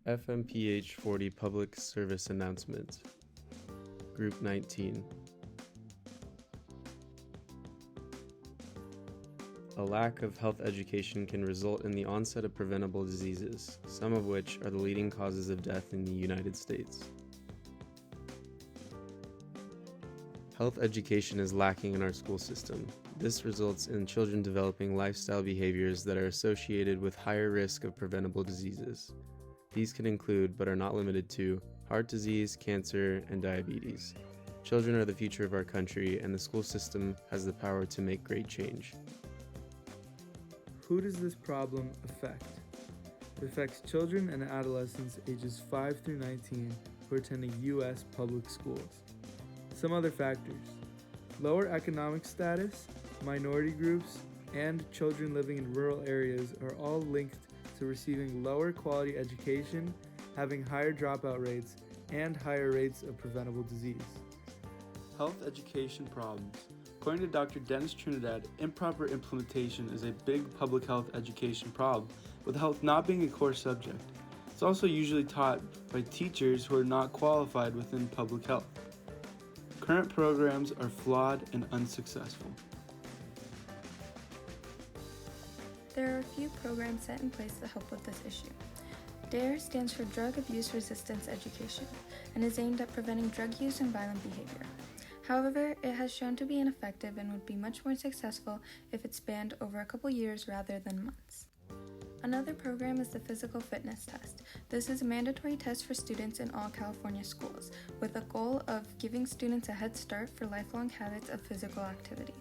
FMPH 40 Public Service Announcement. Group 19. A lack of health education can result in the onset of preventable diseases, some of which are the leading causes of death in the United States. Health education is lacking in our school system. This results in children developing lifestyle behaviors that are associated with higher risk of preventable diseases. These can include, but are not limited to, heart disease, cancer, and diabetes. Children are the future of our country, and the school system has the power to make great change. Who does this problem affect? It affects children and adolescents ages 5 through 19 who are attending U.S. public schools. Some other factors: lower economic status, minority groups, and children living in rural areas are all linked to receiving lower quality education, having higher dropout rates, and higher rates of preventable disease. Health education problems. According to Dr. Dennis Trinidad, improper implementation is a big public health education problem, with health not being a core subject. It's also usually taught by teachers who are not qualified within public health. Current programs are flawed and unsuccessful. There are a few programs set in place to help with this issue. DARE stands for Drug Abuse Resistance Education and is aimed at preventing drug use and violent behavior. However, it has shown to be ineffective and would be much more successful if it spanned over a couple years rather than months. Another program is the Physical Fitness Test. This is a mandatory test for students in all California schools, with the goal of giving students a head start for lifelong habits of physical activity.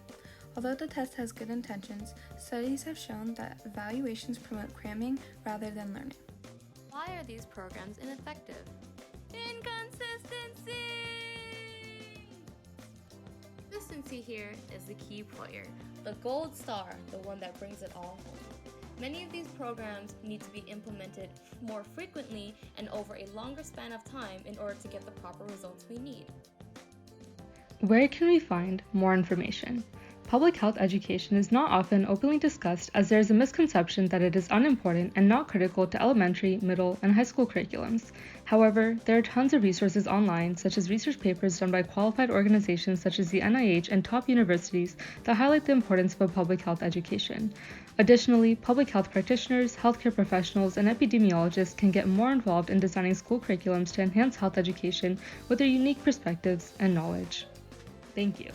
Although the test has good intentions, studies have shown that evaluations promote cramming rather than learning. Why are these programs ineffective? Inconsistency! Consistency here is the key player, the gold star, the one that brings it all home. Many of these programs need to be implemented more frequently and over a longer span of time in order to get the proper results we need. Where can we find more information? Public health education is not often openly discussed, as there is a misconception that it is unimportant and not critical to elementary, middle, and high school curriculums. However, there are tons of resources online, such as research papers done by qualified organizations such as the NIH and top universities, that highlight the importance of a public health education. Additionally, public health practitioners, healthcare professionals, and epidemiologists can get more involved in designing school curriculums to enhance health education with their unique perspectives and knowledge. Thank you.